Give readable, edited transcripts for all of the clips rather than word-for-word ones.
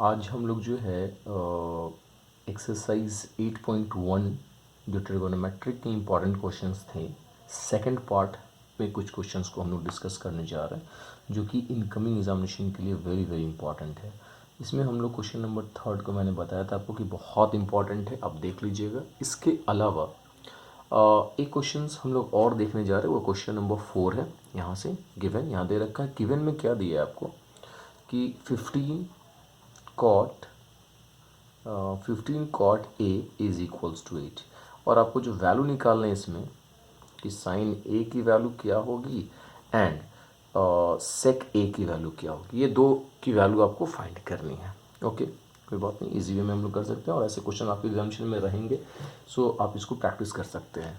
आज हम लोग जो है एक्सरसाइज 8.1 जो ट्रिगोनोमेट्रिक के इम्पॉर्टेंट क्वेश्चंस थे, सेकंड पार्ट में कुछ क्वेश्चंस को हम लोग डिस्कस करने जा रहे हैं जो कि इनकमिंग एग्जामिनेशन के लिए वेरी वेरी इंपॉर्टेंट है। इसमें हम लोग क्वेश्चन नंबर 3 को मैंने बताया था आपको कि बहुत इंपॉर्टेंट है, आप देख लीजिएगा। इसके अलावा एक क्वेश्चंस हम लोग और देखने जा रहे हैं, वो क्वेश्चन नंबर 4 है। यहाँ से गिवन यहाँ दे रखा है। गिवन में क्या दिया है आपको कि 15 cot A is equals to 8, और आपको जो वैल्यू निकालना है इसमें कि साइन A की वैल्यू क्या होगी एंड सेक A की वैल्यू क्या होगी, ये दो की वैल्यू आपको फाइंड करनी है। ओके, कोई बात नहीं, इजी वे में हम लोग कर सकते हैं और ऐसे क्वेश्चन आपके एग्जामिनेशन में रहेंगे, सो आप इसको प्रैक्टिस कर सकते हैं।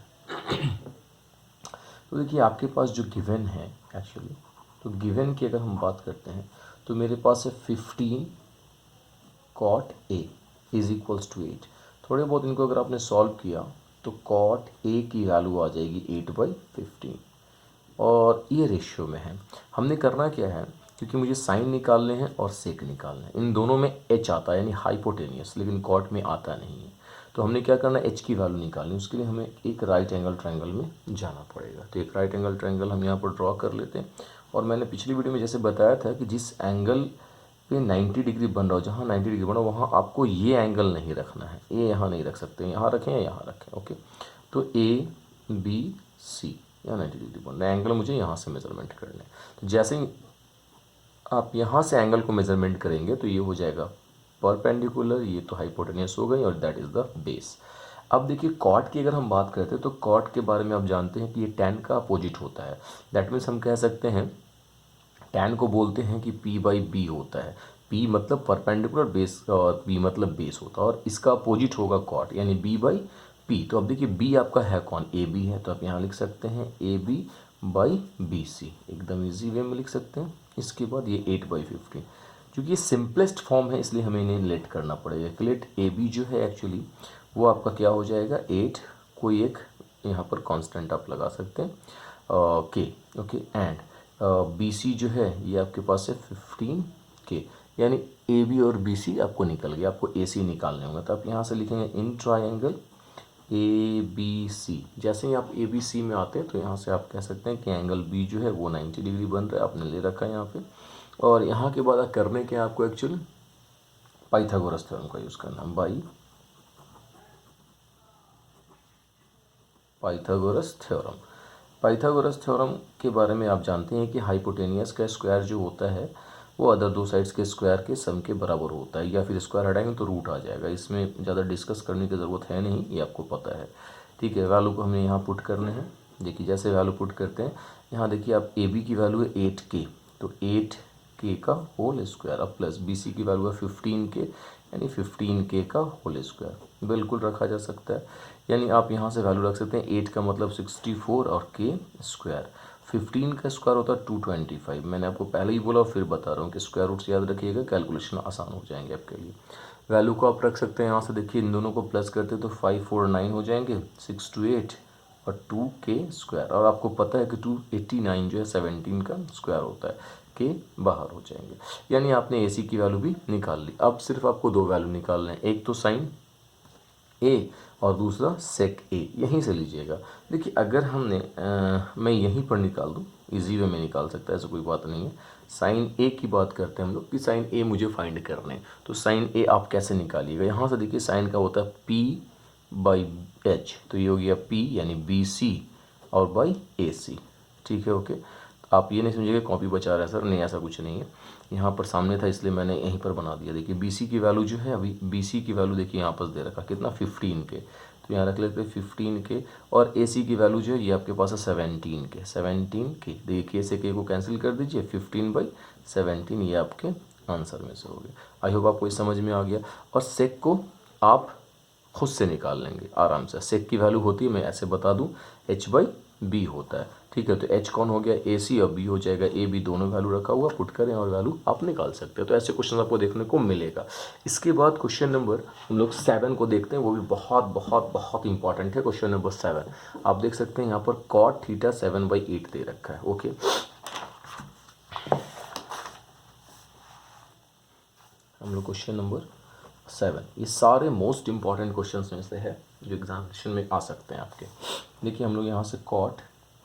तो देखिए आपके पास जो गिवन है एक्चुअली, तो गिवन की अगर हम बात करते हैं तो मेरे पास है 15 cot A is equals to 8। थोड़े बहुत इनको अगर आपने सॉल्व किया तो cot A की वैल्यू आ जाएगी 8/15, और ये रेशियो में है। हमने करना क्या है, क्योंकि मुझे साइन निकालने हैं और सेक निकालने हैं, इन दोनों में एच आता है यानी हाइपोटेनियस, लेकिन कॉट में आता नहीं है। तो हमने क्या करना है, एच की वैल्यू निकालनी, उसके लिए हमें एक राइट एंगल ट्रायंगल में जाना पड़ेगा। तो एक राइट एंगल ट्रायंगल हम यहाँ पर ड्रॉ कर लेते हैं। और मैंने पिछली वीडियो में जैसे बताया था कि जिस एंगल पे 90 डिग्री बन रहा हो, जहाँ 90 डिग्री बन रहा हो वहाँ आपको ये एंगल नहीं रखना है, ये यहाँ नहीं रख सकते, यहाँ रखें या यहाँ रखें। ओके, तो ABC या 90 डिग्री बन रहा है, एंगल मुझे यहाँ से मेजरमेंट करना है। तो जैसे ही आप यहाँ से एंगल को मेजरमेंट करेंगे तो ये हो जाएगा परपेंडिकुलर, ये तो हाइपोटेनियस हो गई और दैट इज़ द बेस। अब देखिए कॉट की अगर हम बात करते हैं तो कॉट के बारे में आप जानते हैं कि ये टैन का अपोजिट होता है। दैट मीन्स हम कह सकते हैं टैन को बोलते हैं कि P/B होता है। P मतलब परपेंडिकुलर, बेस और B मतलब बेस होता है, और इसका अपोजिट होगा कॉट यानी B/P। तो अब देखिए B आपका है कौन, AB है, तो आप यहाँ लिख सकते हैं AB/BC, एकदम इजी वे में लिख सकते हैं। इसके बाद ये 8/15, क्योंकि ये सिंपलेस्ट फॉर्म है इसलिए हमें इन्हें लेट करना पड़ेगा। कि लेट AB जो है एक्चुअली वो आपका क्या हो जाएगा 8, कोई एक यहाँ पर कांस्टेंट आप लगा सकते हैं के। ओके, एंड BC जो है ये आपके पास है 15 के, यानी AB और BC आपको निकल गया। आपको AC निकालने होंगे तो आप यहाँ से लिखेंगे इन ट्रायंगल ABC। जैसे ही आप ABC में आते हैं तो यहाँ से आप कह सकते हैं कि एंगल B जो है वो 90 डिग्री बन रहा है, आपने ले रखा है यहाँ पे। और यहाँ के बाद करने के आपको एक्चुअली पाइथागोरस थ्योरम का यूज़ करना है, by Pythagoras theorem. Pythagoras theorem के बारे में आप जानते हैं कि हाइपोटेनियस का स्क्वायर जो होता है वो अदर दो साइड्स के स्क्वायर के सम के बराबर होता है, या फिर स्क्वायर हटाएंगे तो रूट आ जाएगा। इसमें ज़्यादा डिस्कस करने की ज़रूरत है नहीं, ये आपको पता है। ठीक है, वैल्यू को हमें यहाँ पुट करने हैं। देखिए जैसे वैल्यू पुट करते हैं, यहाँ देखिए आप AB की वैल्यू है 8K, तो 8K का होल स्क्वायर, अब प्लस BC की वैल्यू है 15K यानी 15K का होल स्क्वायर, बिल्कुल रखा जा सकता है। यानी आप यहाँ से वैल्यू रख सकते हैं 8 का मतलब 64 और K स्क्वायर, 15 का स्क्वायर होता है 225। मैंने आपको पहले ही बोला और फिर बता रहा हूँ कि स्क्वायर रूट से याद रखिएगा, कैलकुलेशन आसान हो जाएंगे आपके लिए। वैल्यू को आप रख सकते हैं यहाँ से, देखिए इन दोनों को प्लस करते तो 549 हो जाएंगे, 628 और 2K स्क्वायर, और आपको पता है कि 289 जो है 17 का स्क्वायर होता है, के बाहर हो जाएंगे। यानी आपने AC की वैल्यू भी निकाल ली। अब सिर्फ आपको दो वैल्यू निकालना है, एक तो साइन A और दूसरा सेक A, यहीं से लीजिएगा। देखिए अगर हमने मैं यहीं पर निकाल दूँ, इजी वे में निकाल सकता है, ऐसा कोई बात नहीं है। साइन A की बात करते हैं हम लोग कि साइन A मुझे फाइंड करना है, तो साइन A आप कैसे निकालिएगा, यहाँ से देखिए साइन का होता है P/H, तो ये हो गया P यानी BC और बाई AC। ठीक है, ओके। आप ये नहीं समझिएगा कॉपी बचा रहा है सर, नहीं ऐसा कुछ नहीं है, यहाँ पर सामने था इसलिए मैंने यहीं पर बना दिया। देखिए BC की वैल्यू जो है, अभी BC की वैल्यू देखिए यहाँ पर दे रखा कितना 15K, तो यहाँ रख लेते हैं 15K, और AC की वैल्यू जो है ये आपके पास है 17K। देखिए से K को कैंसिल कर दीजिए, 15/17 ये आपके आंसर में से हो गया। आई होप आपको इस समझ में आ गया। और सेक को आप खुद से निकाल लेंगे आराम से। सेक की वैल्यू होती है, मैं ऐसे बता दूं, H/B होता है। ठीक है, तो H कौन हो गया AC, और B हो जाएगा AB, दोनों वैल्यू रखा हुआ, पुट करें और वैल्यू आप निकाल सकते हो। तो ऐसे क्वेश्चन आपको देखने को मिलेगा। इसके बाद क्वेश्चन नंबर हम लोग 7 को देखते हैं, वो भी बहुत बहुत बहुत इंपॉर्टेंट है। क्वेश्चन नंबर 7 आप देख सकते हैं, यहाँ पर cot थीटा 7/8 दे रखा है। ओके, हम लोग क्वेश्चन नंबर 7, ये सारे मोस्ट इंपॉर्टेंट क्वेश्चंस में से है जो एग्जामिनेशन में आ सकते हैं आपके। देखिए हम लोग यहाँ से कॉट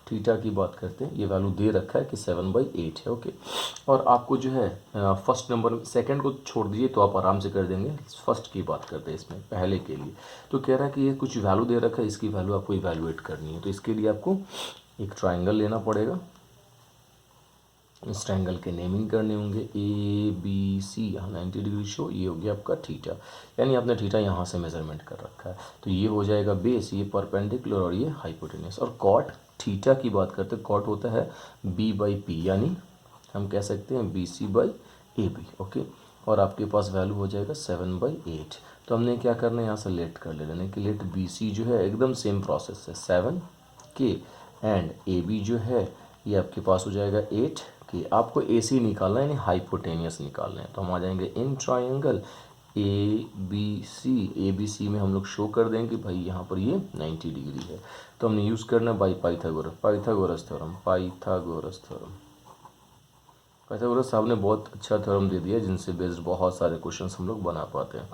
थीटा की बात करते हैं, ये वैल्यू दे रखा है कि 7/8 है, ओके। और आपको जो है फर्स्ट नंबर, सेकंड को छोड़ दीजिए तो आप आराम से कर देंगे, फर्स्ट की बात करते हैं इसमें पहले के लिए। तो कह रहा है कि ये कुछ वैल्यू दे रखा है, इसकी वैल्यू आपको इवैल्यूएट करनी है। तो इसके लिए आपको एक ट्राइंगल लेना पड़ेगा, इस ट्रायंगल के नेमिंग करने होंगे, ए बी सी, यहाँ 90 डिग्री शो, ये हो गया आपका थीटा, यानी आपने थीटा यहाँ से मेजरमेंट कर रखा है। तो ये हो जाएगा बेस, ये परपेंडिकुलर और ये हाइपोटेन्यूस। और कॉट थीटा की बात करते हैं, कॉट होता है b/p, यानी हम कह सकते हैं BC/AB, ओके। और आपके पास वैल्यू हो जाएगा 7/8। तो हमने क्या करना है, यहाँ से लेट कर लेना है कि लेट BC जो है एकदम सेम प्रोसेस है 7 के, एंड AB जो है ये आपके पास हो जाएगा 8 के। आपको AC निकालना है, यानी हाइपोटेनियस निकालना है। तो हम आ जाएंगे इन ट्राइंगल ABC में हम लोग शो कर देंगे कि भाई यहाँ पर ये 90 डिग्री है। तो हमने यूज़ करना बाई पाइथागोरस थ्योरम। पाइथागोरस साहब ने बहुत अच्छा थ्योरम दे दिया जिनसे बेस्ड बहुत सारे क्वेश्चंस हम लोग बना पाते हैं।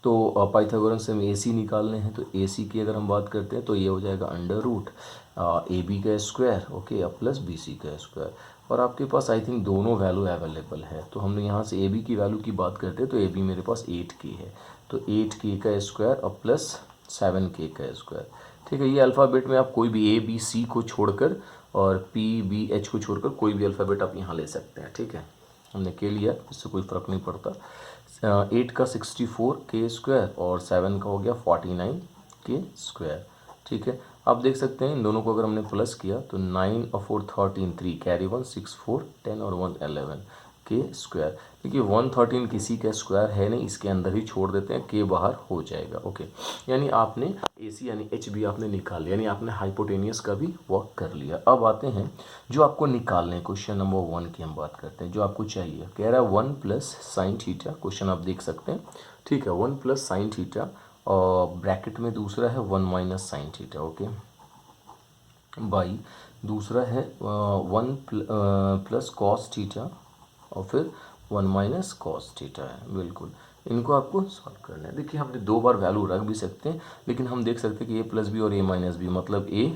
तो पाइथागोरस से हमें AC निकालने हैं, तो AC की अगर हम बात करते हैं तो ये हो जाएगा अंडर रूट AB का स्क्वायर, ओके, प्लस BC का स्क्वायर। और आपके पास आई थिंक दोनों वैल्यू अवेलेबल है। तो हमने यहाँ से AB की वैल्यू की बात करते हैं तो AB मेरे पास 8K है, तो 8K का स्क्वायर और प्लस 7K का स्क्वायर। ठीक है, ये अल्फ़ाबेट में आप कोई भी ABC को छोड़कर और PBH को छोड़कर कोई भी अल्फ़ाबेट आप यहाँ ले सकते हैं। ठीक है, हमने के लिया, इससे कोई फ़र्क नहीं पड़ता। 8 का 64K स्क्वायर और 7 का हो गया 49K स्क्वायर। ठीक है, आप देख सकते हैं इन दोनों को अगर हमने प्लस किया तो 9 और 4 13, 3 कैरी 1, 6 4 10 और 1 11K स्क्वायर। देखिए 113 किसी का स्क्वायर है नहीं, इसके अंदर ही छोड़ देते हैं, K बाहर हो जाएगा, ओके। यानी आपने AC यानी HB आपने निकाल लिया, यानी आपने हाइपोटेनियस का भी वर्क कर लिया। अब आते हैं जो आपको निकालने हैं, क्वेश्चन नंबर 1 की हम बात करते हैं। जो आपको चाहिए, कह रहा है 1 प्लस साइन थीटा, क्वेश्चन आप देख सकते हैं। ठीक है, 1 प्लस साइन थीटा और ब्रैकेट में दूसरा है 1 minus sine theta, okay, by दूसरा है 1 प्लस कॉस थीटा और फिर 1 माइनस कॉस थीटा है। बिल्कुल, इनको आपको सॉल्व करना है। देखिए हमने दो बार वैल्यू रख भी सकते हैं, लेकिन हम देख सकते हैं कि A+B और A-B, मतलब A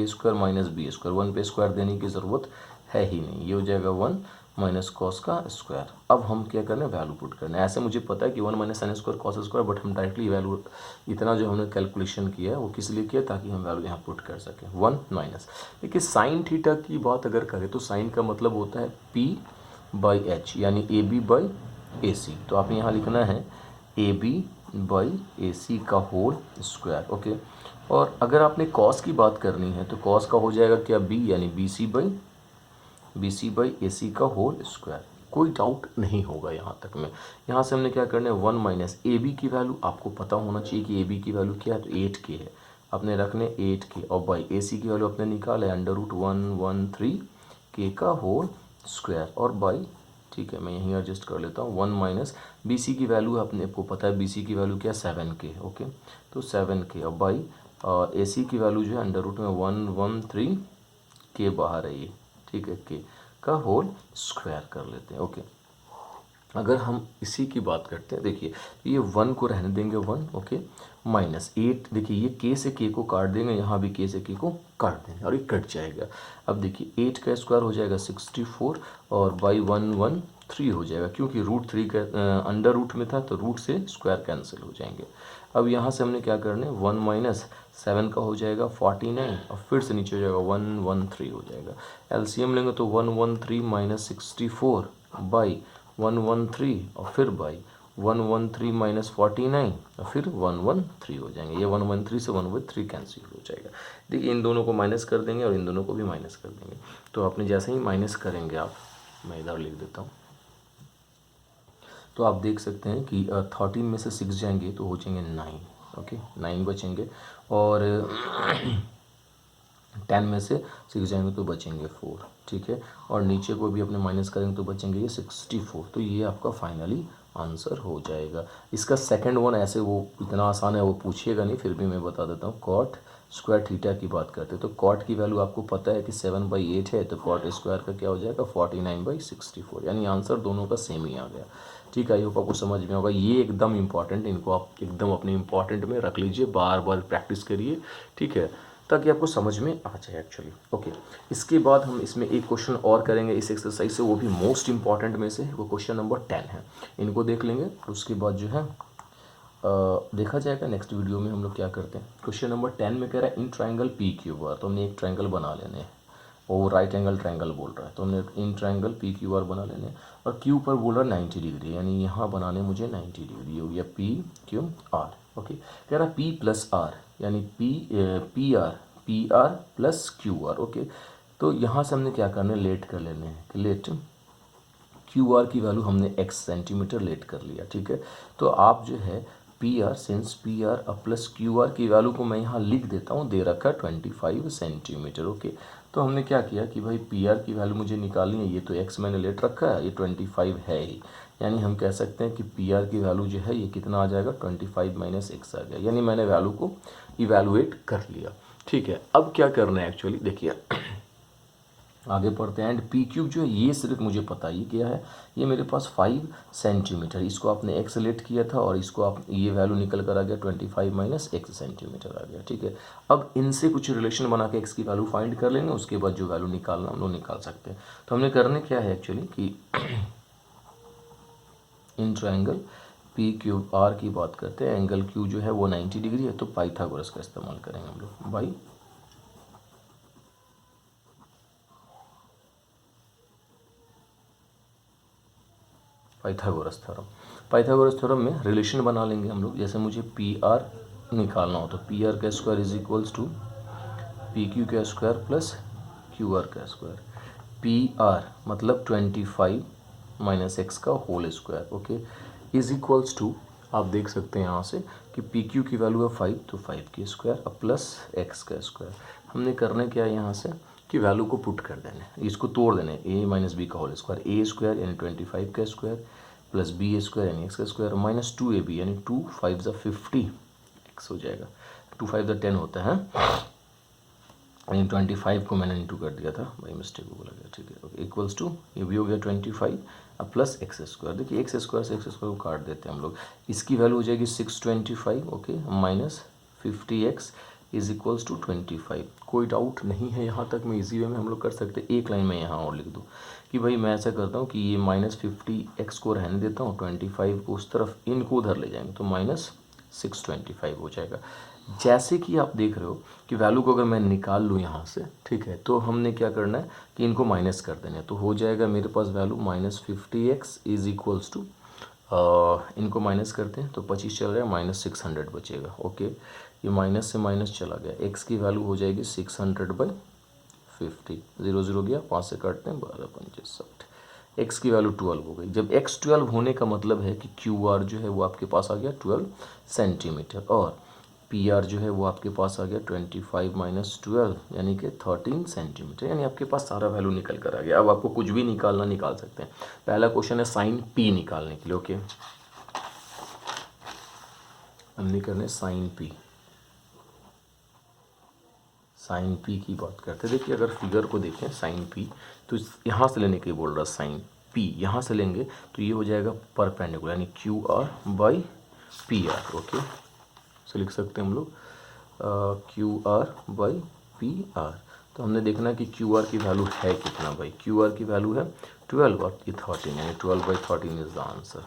square minus B square, 1 पे स्क्वायर देने की ज़रूरत है ही नहीं। ये हो जाएगा 1 माइनस कॉस का स्क्वायर। अब हम क्या करना है, वैल्यू पुट करना है। ऐसे मुझे पता है कि 1 minus sine square cos square, but हम डायरेक्टली वैल्यू इतना जो हमने कैलकुलेशन किया है वो किस लिए किया, ताकि हम वैल्यू यहाँ पुट कर सकें। 1 माइनस, देखिए साइन थीटा की बात अगर करें तो साइन का मतलब होता है P/H, यानी AB/AC। तो आपने यहाँ लिखना है AB/AC का होल स्क्वायर, ओके। और अगर आपने कॉस की बात करनी है तो कॉस का हो जाएगा क्या, B, यानी BC/AC का होल स्क्वायर। कोई डाउट नहीं होगा यहाँ तक में। यहाँ से हमने क्या करना है, 1 माइनस AB की वैल्यू आपको पता होना चाहिए कि AB की वैल्यू क्या है, तो 8K है, आपने रखने 8K, और बाई AC की वैल्यू आपने निकाला है √113K का होल स्क्वायर, और बाई, ठीक है मैं यहीं एडजस्ट कर लेता हूँ, 1 माइनस BC की वैल्यू अपने को पता है, BC की वैल्यू क्या, 7K, ओके। तो 7K, और बाई AC की वैल्यू जो है अंडर रूट में 113K बाहर है ये, ठीक है, K का होल स्क्वायर कर लेते हैं, ओके। अगर हम इसी की बात करते हैं, देखिए ये 1 को रहने देंगे 1, ओके, माइनस 8, देखिए ये K से K को काट देंगे, यहाँ भी K से K को काट देंगे और ये कट जाएगा। अब देखिए 8 का स्क्वायर हो जाएगा 64 और बाई 113 हो जाएगा, क्योंकि √3 का अंडर रूट में था तो रूट से स्क्वायर कैंसिल हो जाएंगे। अब यहाँ से हमने क्या करना है, 1 माइनस 7 का हो जाएगा 49 और फिर से नीचे हो जाएगा 113 हो जाएगा। LCM लेंगे तो 113 माइनस 64 बाई 113 और फिर बाई 113 माइनस 49 और फिर 113 हो जाएंगे। ये 113 से 1/3 कैंसिल हो जाएगा। देखिए इन दोनों को माइनस कर देंगे और इन दोनों को भी माइनस कर देंगे। तो आपने जैसे ही माइनस करेंगे, आप, मैं इधर लिख देता हूँ, तो आप देख सकते हैं कि 13 में से 6 जाएंगे तो हो जाएंगे 9, ओके, 9 बचेंगे, और 10 में से 6 जाएंगे तो बचेंगे 4, ठीक है। और नीचे को भी अपने माइनस करेंगे तो बचेंगे ये 64। तो ये आपका फाइनली आंसर हो जाएगा। इसका सेकंड वन ऐसे वो इतना आसान है, वो पूछिएगा नहीं, फिर भी मैं बता देता हूँ। कॉट स्क्वायर थीटा की बात करते हैं तो कॉट की वैल्यू आपको पता है कि 7/8 है, तो कॉट स्क्वायर का क्या हो जाएगा 49/64, यानी आंसर दोनों का सेम ही आ गया। ठीक है, आई होप आपको समझ में होगा। ये एकदम इंपॉर्टेंट, इनको आप एकदम अपने इंपॉर्टेंट में रख लीजिए, बार बार प्रैक्टिस करिए, ठीक है, ताकि आपको समझ में आ जाए एक्चुअली। ओके, इसके बाद हम इसमें एक क्वेश्चन और करेंगे इस एक्सरसाइज से, वो भी मोस्ट इंपॉर्टेंट में से, वो क्वेश्चन नंबर 10 है। इनको देख लेंगे, उसके बाद जो है देखा जाएगा नेक्स्ट वीडियो में हम लोग क्या करते हैं। क्वेश्चन नंबर 10 में कह रहा है इन ट्राइंगल पी क्यू आर, तो हमने एक ट्राइंगल बना लेने हैं, वो राइट एंगल ट्राइंगल बोल रहा है, तो हमने इन ट्राइंगल पी क्यू आर बना लेने हैं, और क्यू पर बोल रहा है 90 डिग्री, यानी यहाँ बनाने मुझे 90 डिग्री हो गया पी क्यू आर। ओके, कह रहा है पी प्लस आर, यानी P R plus Q are. Okay, तो यहाँ से हमने क्या करना है, लेट कर लेने हैं, लेट क्यू आर की वैल्यू हमने x सेंटीमीटर लेट कर लिया। ठीक है, तो आप जो है P R, since P R plus Q are की वैल्यू को मैं यहाँ लिख देता हूँ, दे रखा है 25 सेंटीमीटर। ओके, तो हमने क्या किया कि भाई पी आर की वैल्यू मुझे निकालनी है, ये तो x मैंने लेट रखा है, ये 25 है ही, यानी हम कह सकते हैं कि पी आर की वैल्यू जो है ये कितना आ जाएगा 25 माइनस x आ गया, यानी मैंने वैल्यू को इवेलुएट कर लिया। ठीक है, अब क्या करना है एक्चुअली देखिए, आगे पढ़ते हैं। एंड पी क्यूब जो है ये सिर्फ मुझे पता ही क्या है, ये मेरे पास 5 सेंटीमीटर, इसको आपने एक्स लेट किया था और इसको आप ये वैल्यू निकल कर आ गया 25 माइनस एक्स सेंटीमीटर आ गया। ठीक है, अब इनसे कुछ रिलेशन बना के एक्स की वैल्यू फाइंड कर लेंगे, उसके बाद जो वैल्यू निकालना हम लोग निकाल सकते हैं। तो हमने करने क्या है एक्चुअली कि in triangle P Q R की बात करते हैं, एंगल क्यू जो है वो 90 डिग्री है, तो पाइथागोरस का इस्तेमाल करेंगे हम लोग, बाई पाइथागोरस थ्योरम में रिलेशन बना लेंगे हम लोग। जैसे मुझे पी आर निकालना हो तो पी आर का square is equals to P Q का स्क्वायर प्लस क्यू आर का स्क्वायर। पी आर मतलब 25 माइनस एक्स का whole square. Okay, is equals to, आप देख सकते हैं यहाँ से कि पी क्यू की वैल्यू है 5, तो 5 की स्क्वायर अब प्लस एक्स का स्क्वायर। हमने करने क्या है यहाँ से कि वैल्यू को पुट कर देने, इसको तोड़ देने, ए माइनस बी का होल स्क्वायर, ए स्क्वायर यानी 25 का स्क्वायर प्लस बी स्क्वायर यानी एक्स का स्क्वायर माइनस 2ab यानी 2 5 50 एक्स हो जाएगा, 2 5 10 होता है, यानी 25 को मैंने इंटू कर दिया था, भाई मिस्टेक हो गया। ठीक है, ओके, इक्वल्स टू ये भी हो गया 25 अब प्लस एक्स स्क्वायर। देखिए एक्स स्क्वायर से एक्स स्क्वायर को काट देते हैं हम लोग, इसकी वैल्यू हो जाएगी 625। Okay, minus 50x is equals to 25। कोई डाउट नहीं है यहाँ तक, मैं इजी वे में हम लोग कर सकते हैं। एक लाइन में यहाँ और लिख दूँ कि भाई मैं ऐसा करता हूँ कि ये माइनस 50x को रहने देता हूँ, 25 को उस तरफ, इनको उधर ले जाएंगे तो माइनस 625 हो जाएगा। जैसे कि आप देख रहे हो कि वैल्यू को अगर मैं निकाल लूँ यहाँ से, ठीक है, तो हमने क्या करना है कि इनको माइनस कर देना है, तो हो जाएगा मेरे पास value minus 50x is equals to, इनको माइनस करते हैं तो 25 चल रहा है, माइनस 600 बचेगा। ओके, ये माइनस से माइनस चला गया, x की वैल्यू हो जाएगी 600/50, 0 0 गया, 5 से काटते हैं 12 5 60, x की वैल्यू 12 हो गई। जब x 12 होने का मतलब है कि क्यू आर जो है वो आपके पास आ गया 12 सेंटीमीटर, और पी आर जो है वो आपके पास आ गया 25 माइनस 12 यानी कि 13 सेंटीमीटर, यानी आपके पास सारा वैल्यू निकल कर आ गया। अब आपको कुछ भी निकालना निकाल सकते हैं। पहला क्वेश्चन है साइन पी निकालने के लिए। ओके, हमने करना है साइन पी की बात करते हैं। देखिए अगर फिगर को देखें साइन पी, तो यहाँ से लेने के बोल रहा साइन पी, यहाँ से लेंगे तो ये हो जाएगा परपेंडिकुलर, यानी Q R by P R. Okay, so लिख सकते हैं हम लोग Q R by P R. तो हमने देखना है कि क्यू आर की वैल्यू है कितना, भाई क्यू आर की वैल्यू है 12 और ये 13, यानी 12/13 इज द आंसर।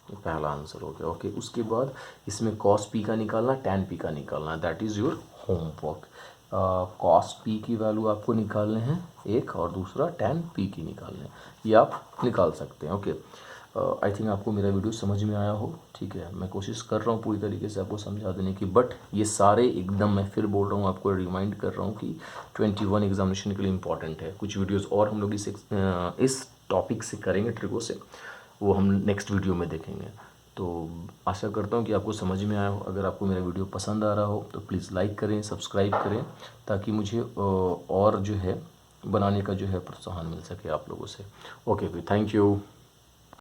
ये पहला आंसर हो गया। ओके, उसके बाद इसमें कॉस पी का निकालना, टैन पी का निकालना, that is your homework. Cos P की वैल्यू आपको निकालने हैं एक, और दूसरा टैन पी की निकालने हैं, ये आप निकाल सकते हैं। ओके, आई थिंक आपको मेरा वीडियो समझ में आया हो। ठीक है, मैं कोशिश कर रहा हूँ पूरी तरीके से आपको समझा देने की, बट ये सारे एकदम, मैं फिर बोल रहा हूँ, आपको रिमाइंड कर रहा हूँ कि 21 एग्जामिनेशन के लिए इंपॉर्टेंट है। कुछ वीडियोज़ और हम लोग इस टॉपिक से करेंगे, ट्रिको से, वो हम नेक्स्ट वीडियो में देखेंगे। तो आशा करता हूँ कि आपको समझ में आया हो। अगर आपको मेरा वीडियो पसंद आ रहा हो तो प्लीज़ लाइक करें, सब्सक्राइब करें, ताकि मुझे और जो है बनाने का जो है प्रोत्साहन मिल सके आप लोगों से। Okay, thank you.